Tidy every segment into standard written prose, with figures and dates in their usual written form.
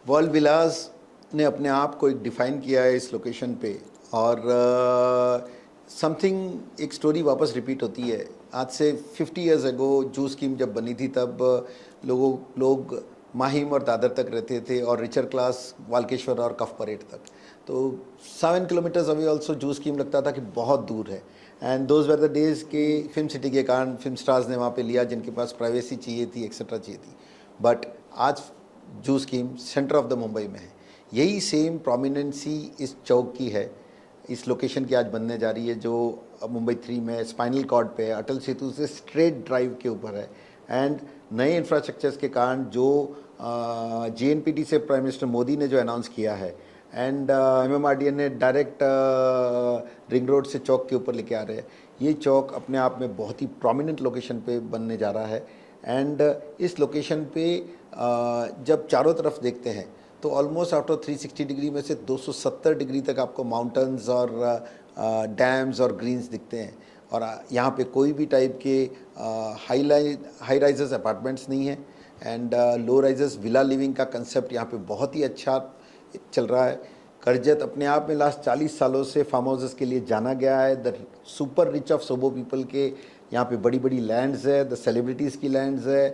World विलास ने अपने आप को एक डिफ़ाइन किया है इस लोकेशन पे और समथिंग एक स्टोरी वापस रिपीट होती है। आज से 50 इयर्स अगो जू स्कीम जब बनी थी तब लोग माहिम और दादर तक रहते थे और रिचर क्लास वाल्केश्वर और कफ परेड तक। तो 7 किलोमीटर्स अवे ऑल्सो जू स्कीम लगता था कि बहुत दूर है। And those were the days के फिल्म सिटी के कारण फिल्म स्टार्स ने वहाँ पे लिया जिनके पास प्राइवेसी चाहिए थी, एक्सेट्रा चाहिए थी। बट आज जू scheme centre of the Mumbai में है। यही सेम प्रोमिनेंसी इस चौक की है, इस लोकेशन की आज बनने जा रही है जो मुंबई 3 में स्पाइनल कॉर्ड पे है, अटल सेतु से स्ट्रेट ड्राइव के ऊपर है। एंड नए इंफ्रास्ट्रक्चर्स के कारण जो JNPT से प्राइम मिनिस्टर मोदी ने जो अनाउंस किया है एंड MMRDA ने डायरेक्ट रिंग रोड से चौक के ऊपर लेके आ रहे हैं, ये चौक अपने आप में बहुत ही प्रोमिनेंट लोकेशन पे बनने जा रहा है। एंड इस लोकेशन पे जब चारों तरफ देखते हैं तो ऑलमोस्ट आफ्टर 360 डिग्री में से 270 डिग्री तक आपको माउंटेन्स और डैम्स और ग्रीन्स दिखते हैं। और यहाँ पे कोई भी टाइप के हाई राइजर्स अपार्टमेंट्स नहीं है and low risers villa living का कंसेप्ट यहाँ पे बहुत ही अच्छा चल रहा है। करजत अपने आप में लास्ट 40 सालों से फार्म हाउसेस के लिए जाना गया है। The super rich of SoBo people के यहाँ पे बड़ी बड़ी लैंड्स है, द सेलिब्रिटीज़ की लैंड्स है,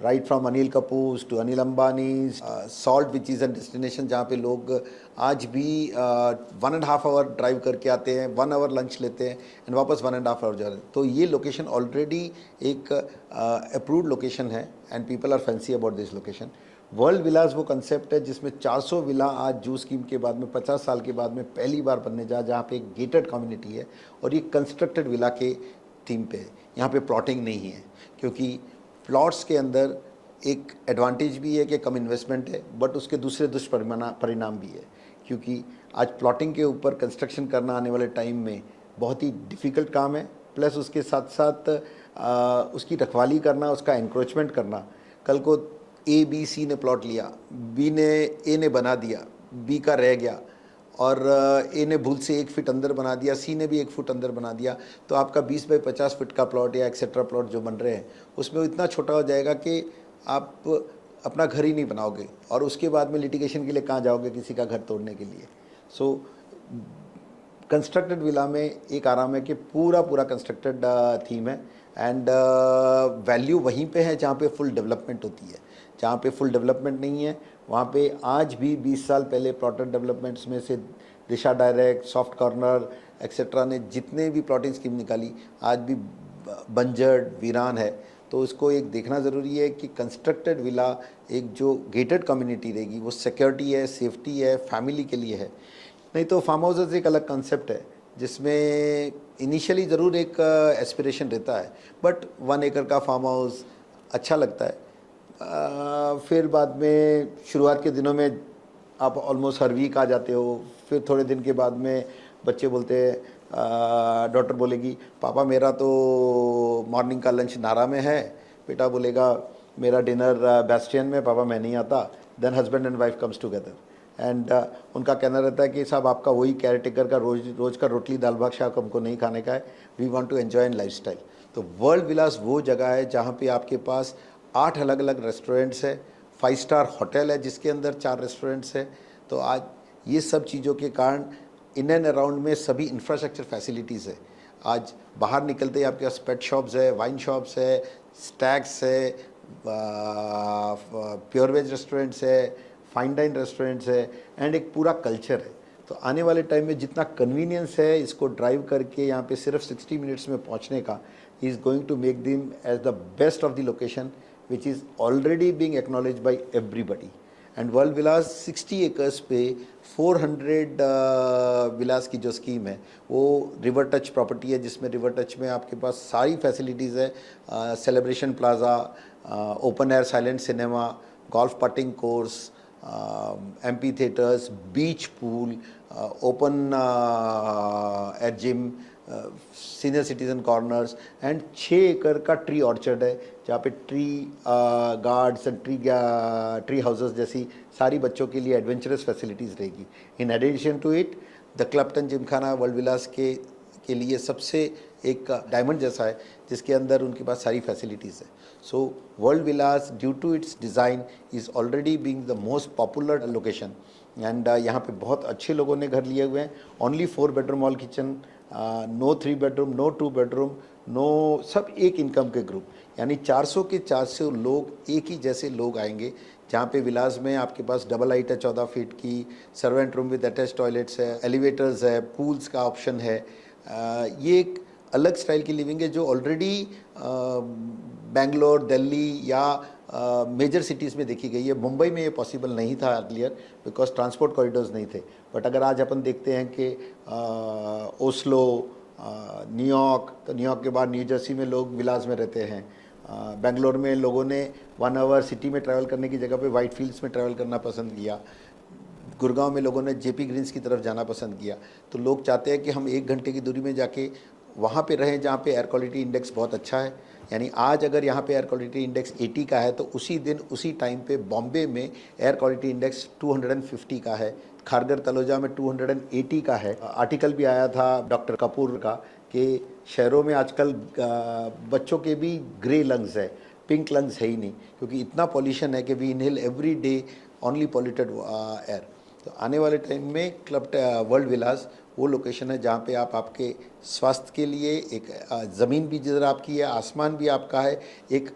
right from Anil Kapoor to Anil Ambani, salt which is an destination जहाँ पे लोग आज भी 1.5 आवर ड्राइव करके आते हैं, 1 आवर लंच लेते हैं एंड वापस 1.5 आवर जा रहे हैं। तो ये लोकेशन ऑलरेडी एक अप्रूव्ड लोकेशन है and people are fancy about this location. World विलास वो कंसेप्ट है जिसमें 400 विला आज जू स्कीम के बाद में 50 साल के बाद में पहली बार बनने जहाँ पे एक गेटेड कम्युनिटी है और ये कंस्ट्रक्टेड विला के थीम पे है। यहाँ पे प्लॉटिंग नहीं है क्योंकि प्लॉट्स के अंदर एक एडवांटेज भी है कि कम इन्वेस्टमेंट है, बट उसके दूसरे दुष्परिणाम भी है क्योंकि आज प्लॉटिंग के ऊपर कंस्ट्रक्शन करना आने वाले टाइम में बहुत ही डिफ़िकल्ट काम है। प्लस उसके साथ साथ उसकी रखवाली करना, उसका एनक्रोचमेंट करना। कल को ABC ने प्लॉट लिया, ए ने बना दिया, बी का रह गया और ए ने भूल से 1 फीट अंदर बना दिया, सी ने भी 1 फुट अंदर बना दिया, तो आपका 20 बाई 50 फीट का प्लॉट या एक्सेट्रा प्लॉट जो बन रहे हैं उसमें इतना छोटा हो जाएगा कि आप अपना घर ही नहीं बनाओगे और उसके बाद में लिटिगेशन के लिए कहाँ जाओगे किसी का घर तोड़ने के लिए। सो कंस्ट्रक्टेड विला में एक आराम है कि पूरा कंस्ट्रक्टेड थीम है एंड वैल्यू वहीं पे है जहाँ पे फुल डेवलपमेंट होती है। जहाँ पे फुल डेवलपमेंट नहीं है वहाँ पे आज भी 20 साल पहले प्लॉटेड डेवलपमेंट्स में से दिशा डायरेक्ट, सॉफ्ट कॉर्नर एक्सेट्रा ने जितने भी प्लॉटिंग स्कीम निकाली आज भी बंजर वीरान है। तो इसको एक देखना ज़रूरी है कि कंस्ट्रक्टेड विला एक जो गेटेड कम्युनिटी रहेगी वो सिक्योरिटी है, सेफ्टी है, फैमिली के लिए है। नहीं तो फार्म हाउसेस एक अलग कंसेप्ट है जिसमें इनिशियली ज़रूर एक एस्पिरेशन रहता है, बट 1 एकड़ का फार्म हाउस अच्छा लगता है। फिर बाद में शुरुआत के दिनों में आप ऑलमोस्ट हर वीक आ जाते हो, फिर थोड़े दिन के बाद में बच्चे बोलते हैं, डॉटर बोलेगी पापा मेरा तो मॉर्निंग का लंच नारा में है, बेटा बोलेगा मेरा डिनर बैस्टियन में, पापा मैं नहीं आता। Then husband and wife comes together and उनका कहना रहता है कि साहब आपका वही केयर टेकर का रोज़ का रोटली दाल भात शाक हमको नहीं खाने का है, we want to enjoy in lifestyle. तो वर्ल्ड विलास वो जगह है जहाँ पे आपके पास 8 अलग अलग रेस्टोरेंट्स है, 5 स्टार होटल है जिसके अंदर 4 रेस्टोरेंट्स है। तो आज ये सब चीज़ों के कारण इन एंड अराउंड में सभी इंफ्रास्ट्रक्चर फैसिलिटीज़ है। आज बाहर निकलते ही आपके पास पेट शॉप्स है, वाइन शॉप्स है, स्टैक्स है, प्योर वेज रेस्टोरेंट्स है, फाइन डाइन रेस्टोरेंट्स है एंड एक पूरा कल्चर है। तो आने वाले टाइम में जितना कन्वीनियंस है इसको ड्राइव करके यहाँ पे सिर्फ 60 मिनट्स में पहुँचने का, is going to make them as the best of the location which is already being acknowledge by everybody. And world villas 60 acres पे 400 विलास की जो स्कीम है वो रिवर टच प्रॉपर्टी है जिसमें रिवर टच में आपके पास सारी फैसिलिटीज़ है, celebration plaza, open air silent cinema, golf putting course, amphitheatres, beach pool, open air gym, senior citizen corners and 6 एकड़ का ट्री ऑर्चर्ड है जहाँ पे tree guards and tree houses जैसी सारी बच्चों के लिए एडवेंचरस फैसिलिटीज़ रहेगी। In addition to it the Clapton gymkhana world villas के लिए सबसे एक डायमंड जैसा है जिसके अंदर उनके पास सारी फैसिलिटीज़ है। So World Villas, due to its design, is already being the most popular location. And यहाँ पे बहुत अच्छे लोगों ने घर लिए हुए हैं. Only 4 bedroom all kitchen, no 3 bedroom, no 2 bedroom, no, सब एक इनकम के ग्रुप. यानी 400 के 400 लोग एक ही जैसे लोग आएंगे. जहाँ पे विलास में आपके पास डबल हाइट है 14 फीट की, servant room with attach toilets है, एलिवेटर्स है, पूल्स का ऑप्शन है. ये एक अलग स्टाइल की लिविंग है जो ऑलरेडी बेंगलोर, दिल्ली या मेजर सिटीज़ में देखी गई है. मुंबई में ये पॉसिबल नहीं था अर्लियर, बिकॉज ट्रांसपोर्ट कॉरिडोर्स नहीं थे. बट अगर आज अपन देखते हैं कि ओस्लो, न्यूयॉर्क, तो न्यूयॉर्क के बाद न्यू जर्सी में लोग विलास में रहते हैं. बेंगलोर में लोगों ने 1 आवर सिटी में ट्रैवल करने की जगह पे वाइट फील्ड्स में ट्रैवल करना पसंद किया. गुड़गांव में लोगों ने जेपी ग्रीन्स की तरफ जाना पसंद किया. तो लोग चाहते हैं कि हम 1 घंटे की दूरी में जाके वहाँ पे रहें जहाँ पे एयर क्वालिटी इंडेक्स बहुत अच्छा है. यानी आज अगर यहाँ पे एयर क्वालिटी इंडेक्स 80 का है तो उसी दिन उसी टाइम पे बॉम्बे में एयर क्वालिटी इंडेक्स 250 का है, खारगर तलोजा में 280 का है. आर्टिकल भी आया था डॉक्टर कपूर का कि शहरों में आजकल बच्चों के भी ग्रे लंग्स है, पिंक लंग्स है ही नहीं, क्योंकि इतना पॉल्यूशन है कि we inhale every day only polluted air. तो आने वाले टाइम में क्लब वर्ल्ड विलास वो लोकेशन है जहाँ पे आप आपके स्वास्थ्य के लिए एक ज़मीन भी जिधर आपकी है, आसमान भी आपका है, एक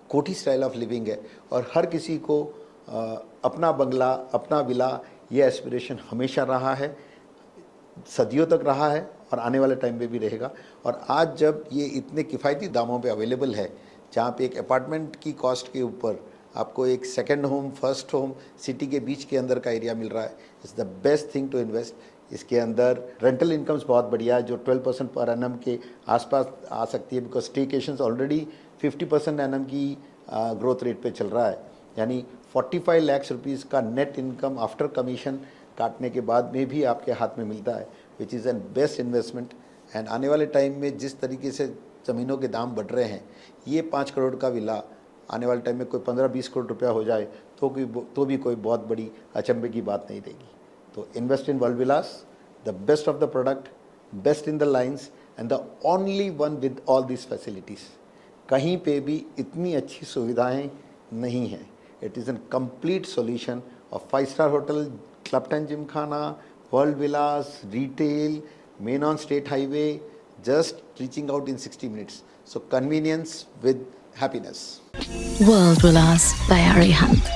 कोठी स्टाइल ऑफ लिविंग है. और हर किसी को अपना बंगला, अपना विला, ये एस्पिरेशन हमेशा रहा है, सदियों तक रहा है और आने वाले टाइम में भी रहेगा. और आज जब ये इतने किफ़ायती दामों पे अवेलेबल है, जहाँ पे एक अपार्टमेंट की कॉस्ट के ऊपर आपको एक second home, first home city के बीच के अंदर का एरिया मिल रहा है, is the best thing to invest. इसके अंदर रेंटल इनकम्स बहुत बढ़िया है जो 12% पर एनम के आसपास आ सकती है, बिकॉज स्टेकेशंस ऑलरेडी 50% एनम की ग्रोथ रेट पे चल रहा है. यानी 45 लाख रुपीज़ का नेट इनकम आफ्टर कमीशन काटने के बाद में भी आपके हाथ में मिलता है, विच is N best investment. And आने वाले टाइम में जिस तरीके से ज़मीनों के दाम बढ़ रहे हैं, ये 5 करोड़ का विला आने वाले टाइम में कोई 15-20 करोड़ रुपया हो जाए तो भी कोई बहुत बड़ी अचंभे की बात नहीं रहेगी. तो invest in world Vilas, the best of the product, best in the lines and the only one with all this facilities. कहीं पे भी इतनी अच्छी सुविधाएं नहीं हैं. It is an complete solution of five-star hotel, club 10 Gymkhana, world Vilas, retail, main on state highway, just reaching out in 60 minutes. So convenience with happiness. World Villas by Arihant.